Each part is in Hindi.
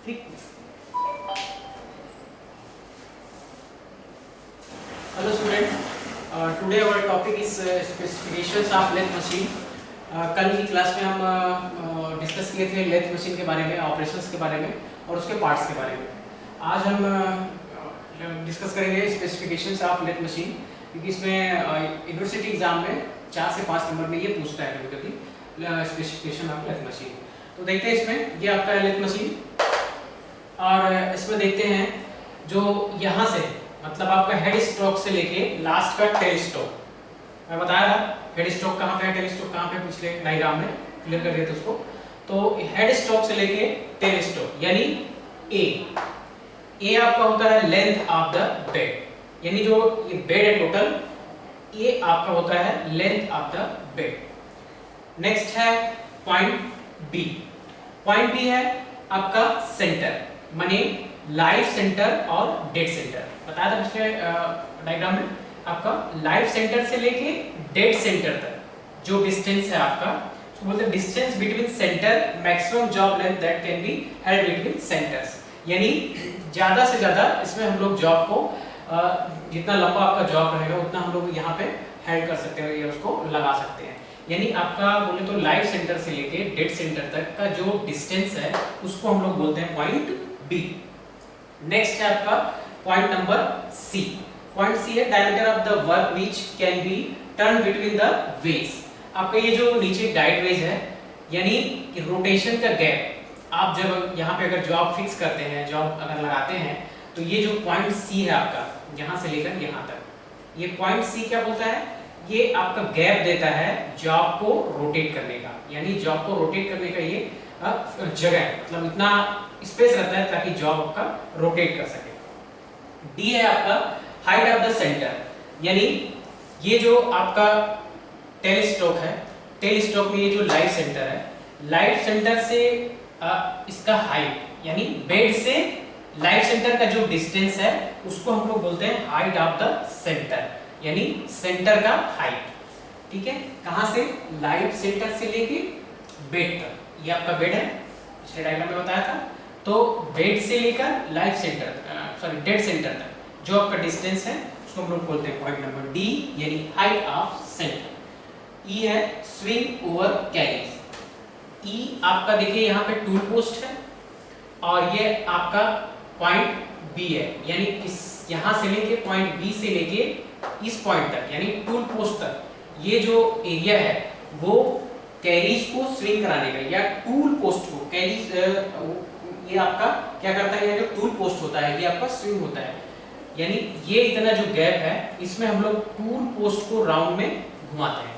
ठीक। Hello student, today our topic is specifications of lathe machine. कल की क्लास में हम डिस्कस किए थे लेथ मशीन के बारे में, ऑपरेशंस के बारे में और उसके पार्ट्स के बारे में। आज हम डिस्कस करेंगे स्पेसिफिकेशंस ऑफ लेथ मशीन, क्योंकि इसमें यूनिवर्सिटी एग्जाम में 4 से 5 नंबर में ये पूछता है कभी-कभी स्पेसिफिकेशन ऑफ लेथ मशीन। तो देखते हैं इसमें, ये आपका लेथ मशीन और इसमें देखते हैं जो यहाँ से मतलब आपका हेड स्ट्रोक से लेके लास्ट का टेल स्ट्रोक। मैं बताया था हेड स्ट्रोक कहाँ पे है, टेल स्ट्रोक कहाँ पे, पिछले डायग्राम में क्लियर कर दिया था उसको। तो हेड स्ट्रोक से लेके टेल स्ट्रोक यानी ए आपका होता है लेंथ ऑफ द बेड, यानी जो ये बेड है टोटल, ये आपका होता है length of the bed. Next है पॉइंट बी। पॉइंट बी है आपका सेंटर, माने लाइफ सेंटर और डेड सेंटर। बताया था पिछले डायग्राम में, आपका लाइफ सेंटर से लेके डेड सेंटर तक जो डिस्टेंस है आपका, उसको बोलते हैं distance between centre, maximum job length that can be held between centres. यानी ज्यादा से ज्यादा इसमें हम लोग जॉब को जितना लंबा आपका जॉब रहेगा उतना हम लोग यहाँ पे हेल्ड कर सकते हैं या उसको लगा सकते हैं। यानी आपका बोले तो लाइफ सेंटर से लेके डेड सेंटर तक का जो डिस्टेंस है उसको हम लोग बोलते हैं पॉइंट बी। नेक्स्ट है आपका point number C. Point C है diameter of the work which can be turn between the ways. आपका ये जो नीचे गाइड वेज है, यानी कि रोटेशन का गैप, आप जब यहाँ पे अगर जॉब फिक्स करते हैं, जॉब अगर लगाते हैं, तो ये जो पॉइंट सी है आपका यहाँ से लेकर यहाँ तक, ये पॉइंट सी क्या बोलता है, ये आपका गैप देता है जॉब को रोटेट करने का। यानी जॉब को रोटेट करने का ये जगह, मतलब इतना स्पेस रहता है ताकि जॉब आपका रोटेट कर सके। डी है आपका हाइट ऑफ द सेंटर, यानी ये जो आपका टेल स्ट्रोक है, टेल स्ट्रोक में ये जो लाइफ सेंटर है, लाइफ सेंटर से इसका हाइट, यानी बेड से लाइफ सेंटर का जो डिस्टेंस है उसको हम लोग बोलते हैं हाइट ऑफ द सेंटर, यानी सेंटर का हाइट। ठीक है, कहां से, लाइफ सेंटर से लेके बेड तक। ये आपका बेड है, पिछले डायग्राम में बताया था। तो बेड से लेकर life centre, sorry dead centre तक जो आपका डिस्टेंस है उसको हम लोग बोलते हैं पॉइंट नंबर डी, यानी हाइट ऑफ सेंटर। ई है स्विंग ओवर कैरीज। ई आपका देखिए यहाँ पे टूल पोस्ट है और ये आपका पॉइंट बी है, यानी इस यहाँ से लेके पॉइंट बी से लेके इस पॉइंट तक, यानी टूल पोस्ट तक, ये जो एरिया है वो कैरीज को स्विंग कराने का, या टूल पोस्ट को कैरीज, ये आपका क्या करता है, ये जो टूल पोस्ट होता है ये आपका स्विंग होता है। यानी ये इतना जो गैप है इसमें हम लोग टूल पोस्ट को राउंड में घुमाते हैं।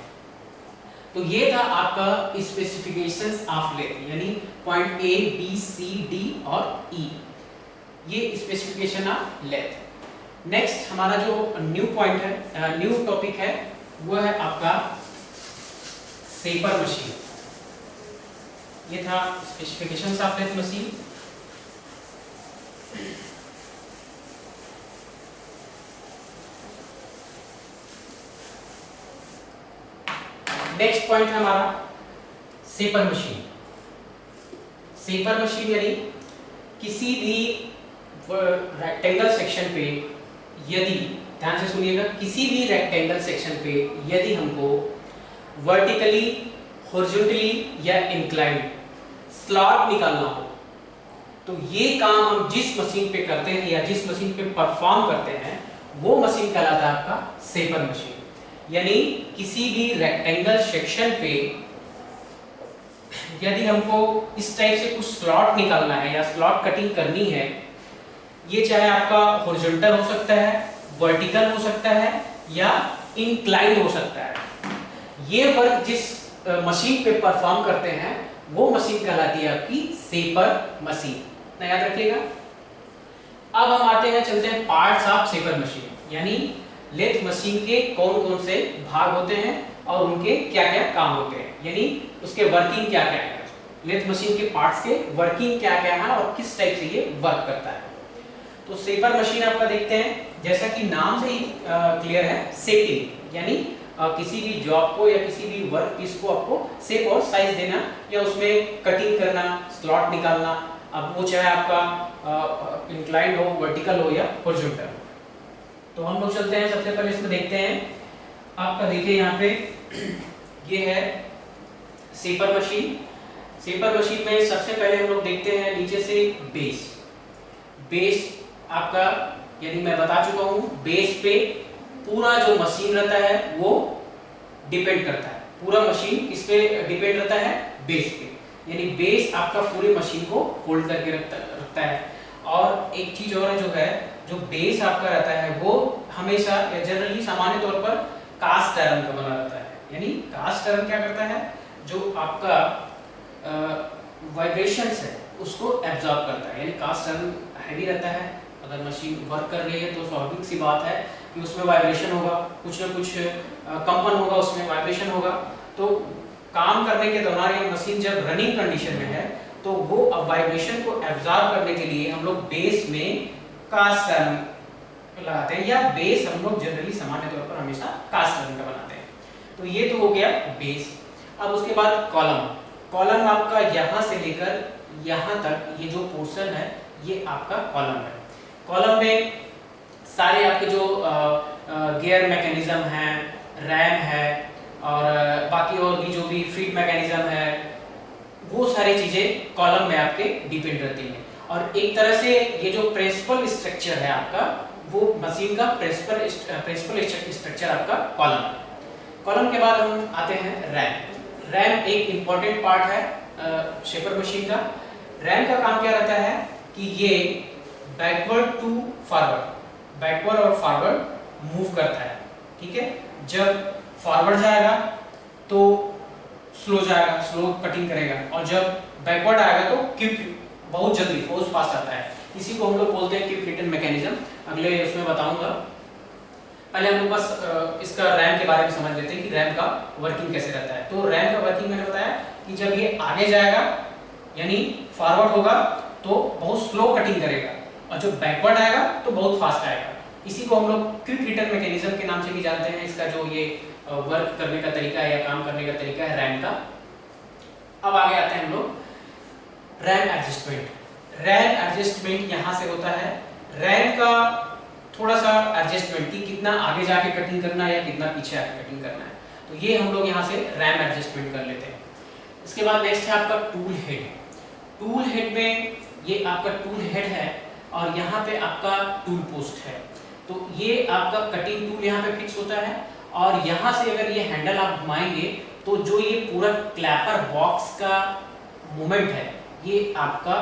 तो ये था आपका स्पेसिफिकेशंस ऑफ लेथ, यानी point A B C D और ई, ये स्पेसिफिकेशन ऑफ लेथ। नेक्स्ट हमारा जो न्यू पॉइंट है, न्यू टॉपिक है, वो है आपका शेपर मशीन। ये था specifications of lathe machine. Next point है हमारा शेपर मशीन। शेपर मशीन यानी किसी भी रेक्टेंगल सेक्शन पे, यदि ध्यान से सुनिएगा, किसी भी रेक्टेंगल सेक्शन पे यदि हमको वर्टिकली, हॉरिजॉन्टली या इंक्लाइंड स्लॉट निकालना हो, तो ये काम हम जिस मशीन पे करते हैं या जिस मशीन पे परफॉर्म करते हैं वो मशीन कहलाता है आपका शेपर मशीन। यानी किसी भी रेक्टेंगल सेक्शन पे यदि हमको इस टाइप से कुछ स्लॉट निकालना है या स्लॉट कटिंग करनी है, ये चाहे आपका हॉरिजॉन्टल हो सकता है, वर्टिकल हो सकता है या इंक्लाइंड हो सकता है। ये वर्क जिस मशीन पे परफॉर्म करते हैं वो मशीन कहलाती है आपकी शेपर मशीन, ना याद रखिएगा। अब हम आते हैं, चलते हैं पार्ट्स ऑफ शेपर मशीन, यानी लेथ मशीन के कौन कौन से भाग होते हैं और उनके क्या क्या काम होते हैं, यानी उसके वर्किंग क्या क्या है, लेथ मशीन के पार्ट्स के वर्किंग क्या क्या है और किस टाइप से ये वर्क करता है। तो शेपर मशीन आपका देखते हैं, जैसा कि नाम से ही क्लियर है, शेपिंग, यानी किसी भी जॉब को या किसी भी वर्क पीस को आपको शेप और साइज देना या उसमें कटिंग करना, स्लॉट निकालना, अब वो चाहे आपका इंक्लाइंड हो, वर्टिकल हो या हॉरिजॉन्टल। तो हम लोग चलते हैं, सबसे पहले इसमें देखते हैं। आपका देखिए यहाँ पे ये है शेपर मशीन। शेपर मशीन में सबसे पहले हम लोग देखते हैं नीचे से बेस। बेस आपका, यानी मैं बता चुका हूँ, बेस पे पूरा जो मशीन रहता है वो डिपेंड करता है। पूरा मशीन किस पे डिपेंड रहता है? बेस पे। यानी बेस आपका पूरी मशीन को होल्ड करके रखता है। और एक चीज और है, जो बेस आपका रहता है वो हमेशा जनरली सामान्य तौर पर कास्ट आयरन का बना रहता है। यानी कास्ट आयरन क्या करता है? जो आपका वाइब्रेशंस है उसको एब्जॉर्ब करता है। यानी कास्ट आयरन हैवी रहता है, अगर मशीन वर्क कर रही है तो स्वाभाविक सी बात है कि उसमें वाइब्रेशन होगा, कुछ ना कुछ कंपन होगा, उसमें वाइब्रेशन होगा। तो काम करने के दौरान या मशीन जब रनिंग कंडीशन में है तो वो अब वाइब्रेशन को एब्जॉर्ब करने के लिए हम लोग बेस में कास्ट आयरन लगाते हैं, या बेस हम लोग जनरली सामान्य तौर पर हमेशा कास्ट आयरन का बनाते हैं। तो ये तो हो गया बेस। अब उसके बाद कॉलम। कॉलम आपका यहाँ से लेकर यहाँ तक ये जो पोर्शन है ये आपका कॉलम है। कॉलम में सारे आपके जो गियर मैकेनिज्म हैं, रैम है और बाकी और भी जो भी फीड मैकेनिज्म है, वो सारी चीजें कॉलम में आपके डिपेंड रहती हैं। और एक तरह से ये जो प्रिंसिपल स्ट्रक्चर है आपका, वो मशीन का प्रिंसिपल स्ट्रक्चर आपका कॉलम। कॉलम के बाद हम आते हैं रैम। रैम एक इंपॉर्टेंट पार्ट है शेपर मशीन का। रैम का काम क्या रहता है कि ये बैकवर्ड टू फॉरवर्ड, बैकवर्ड और फॉरवर्ड मूव करता है। ठीक है, जब फॉरवर्ड जाएगा तो स्लो जाएगा, स्लो कटिंग करेगा, और जब बैकवर्ड आएगा तो क्विक, बहुत जल्दी बहुत फास्ट आता है। इसी को हम लोग बोलते हैं क्विक रिटर्न मैकेनिज्म। अगले उसमें बताऊंगा। पहले हम लोग बस इसका रैम के बारे में समझ लेते हैं कि रैम का वर्किंग कैसे रहता है। तो रैम का वर्किंग मैंने बताया कि जब ये आगे जाएगा यानी फॉरवर्ड होगा तो बहुत स्लो कटिंग करेगा, और जब बैकवर्ड आएगा तो बहुत फास्ट आएगा। इसी को हम लोग क्विक रिटर्न मैकेनिज्म के नाम से भी जानते हैं। इसका जो ये वर्क करने का तरीका है या काम करने का तरीका है रैम का। अब आगे आते हैं हम लोग रैम एडजस्टमेंट। रैम एडजस्टमेंट यहाँ से होता है। रैम का थोड़ा सा एडजस्टमेंट कि कितना आगे जाके कटिंग करना है या कितना पीछे आके कटिंग करना है, तो ये हम लोग यहाँ से रैम एडजस्टमेंट कर लेते हैं। इसके बाद नेक्स्ट है आपका टूल हेड। टूल हेड में ये आपका टूल हेड है और यहाँ पे आपका टूल पोस्ट है। तो ये आपका कटिंग टूल यहाँ पे फिक्स होता है, और यहाँ से अगर ये हैंडल आप घुमाएंगे तो जो ये पूरा क्लैपर बॉक्स का मूवमेंट है ये आपका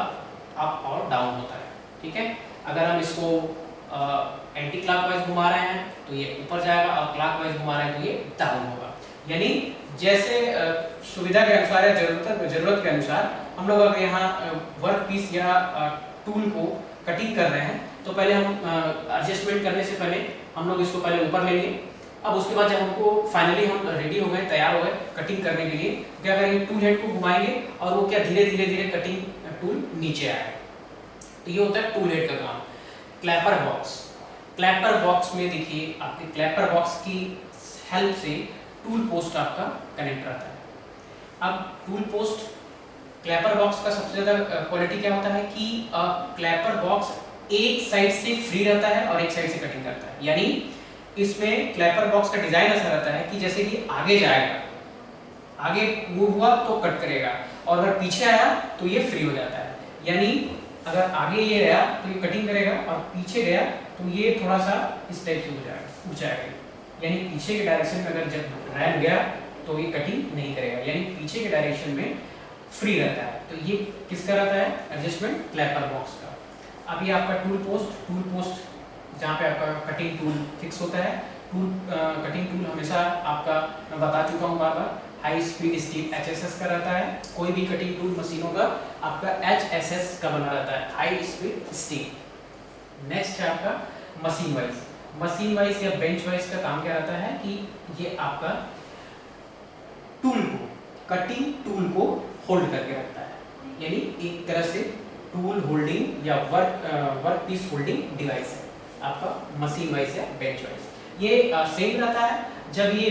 अप और डाउन होता है। ठीक है, अगर हम इसको एंटी क्लॉकवाइज घुमा रहे हैं तो ये ऊपर जाएगा, और क्लॉकवाइज घुमा रहे हैं तो ये डाउन होगा। यानी जैसे सुविधा के अनुसार या जरूरत के अनुसार हम लोग अगर यहाँ वर्क पीस या टूल को कटिंग कर रहे हैं तो पहले हम एडजस्टमेंट करने से पहले हम लोग इसको पहले ऊपर लेंगे। अब उसके बाद जब हमको फाइनली हम रेडी हो गए, तैयार हो गए कटिंग करने के लिए, क्या करेंगे, टूल हेड को घुमाएंगे और वो क्या धीरे धीरे कटिंग टूल नीचे आएगा। तो ये होता है टूल हेड का काम। Clapper box. क्लैपर बॉक्स में देखिए आपके क्लैपर बॉक्स की हेल्प से टूल पोस्ट आपका कनेक्ट रहता है। अब टूल पोस्ट क्लैपर बॉक्स का सबसे ज्यादा क्वालिटी क्या होता है कि क्लैपर बॉक्स एक साइड से फ्री रहता है और एक साइड से कटिंग करता है। यानी इसमें क्लैपर बॉक्स का डिजाइन ऐसा रहता है कि जैसे कि आगे जाएगा, आगे मूव हुआ तो कट करेगा, और अगर पीछे आया तो ये फ्री हो जाता है। यानी अगर आगे ये गया तो ये कटिंग करेगा, और पीछे गया तो ये थोड़ा सा इस टाइप से हो जाएगा, उठ जाएगा। यानी पीछे के डायरेक्शन में अगर जब रैम गया तो ये कटिंग नहीं करेगा, यानी पीछे के डायरेक्शन में फ्री रहता है। तो ये किसका रहता है एडजस्टमेंट? क्लैपर बॉक्स का। अब ये आपका टूल पोस्ट जहाँ पे आपका कटिंग टूल फिक्स होता है। कटिंग टूल हमेशा आपका मैं बता चुका हूँ बार-बार, हाई स्पीड स्टील HSS का रहता है। कोई भी कटिंग टूल मशीनों का आपका HSS का बना रहता है, हाई स्पीड स्टील। नेक्स्ट है आपका मशीन वाइज। मशीन वाइज या बेंच वाइज का काम क्या रहता है कि ये आपका टूल को, कटिंग टूल को होल्ड करके रखता है। यानी एक तरह से टूल होल्डिंग या वर्क पीस होल्डिंग डिवाइस है आपका मशीन वाइज या बेंच वाइज। ये सेम रहता है। जब ये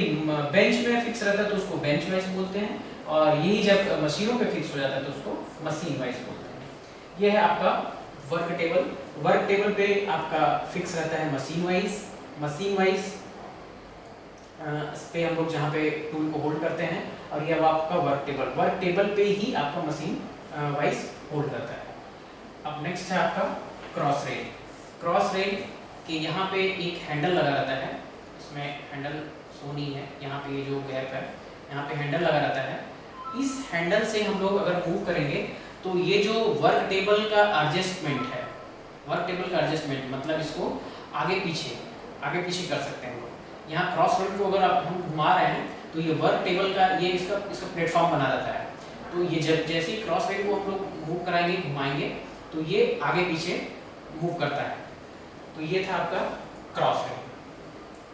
बेंच में फिक्स रहता है तो उसको बेंच वाइज बोलते हैं, और यही जब मशीनों पे फिक्स हो जाता है तो उसको मशीन वाइज बोलते हैं। ये है आपका वर्क टेबल। वर्क टेबल पे आपका फिक्स रहता है मशीन वाइज इस पे हम लोग जहाँ पे टूल को होल्ड करते हैं, और ये अब आपका वर्क टेबल पे ही आपका मशीन वाइज होल्ड करता है। अब नेक्स्ट है आपका क्रॉस रेल कि यहाँ पे एक हैंडल लगा रहता है, इसमें हैंडल शो नहीं है, यहाँ पे ये जो गैप है यहाँ पे हैंडल लगा रहता है। इस हैंडल से हम लोग अगर मूव करेंगे तो ये जो वर्क टेबल का एडजस्टमेंट है, वर्क टेबल का एडजस्टमेंट मतलब इसको आगे पीछे कर सकते हैं हम लोग। यहाँ क्रॉस रेल को अगर हम घुमा रहे हैं तो ये वर्क टेबल का ये इसका प्लेटफॉर्म बना रहता है। तो ये जैसे ही क्रॉस रेल को हम लोग मूव कराएंगे, घुमाएंगे, तो ये आगे पीछे मूव करता है। तो ये था आपका क्रॉस रेल।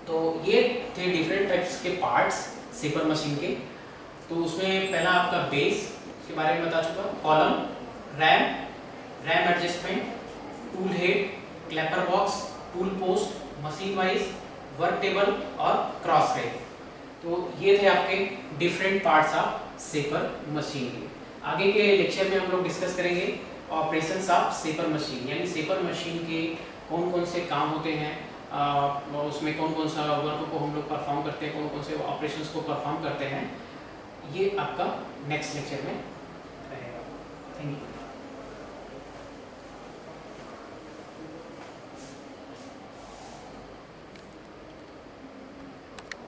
तो ये थे डिफरेंट टाइप्स के पार्ट्स शेपर मशीन के। तो उसमें पहला आपका बेस के बारे में बता चुका, column, RAM adjustment, tool head, Clapper box, tool post, machine wise, work table और क्रॉस रेल। तो ये थे आपके different parts of shaper machine के। आगे के लेक्चर में हम लोग डिस्कस करेंगे ऑपरेशंस ऑफ शेपर मशीन, यानी शेपर मशीन के कौन कौन से काम होते हैं, उसमें कौन कौन सा वर्क को हम लोग परफॉर्म करते हैं, कौन कौन से ऑपरेशंस को परफॉर्म करते हैं। ये आपका नेक्स्ट लेक्चर में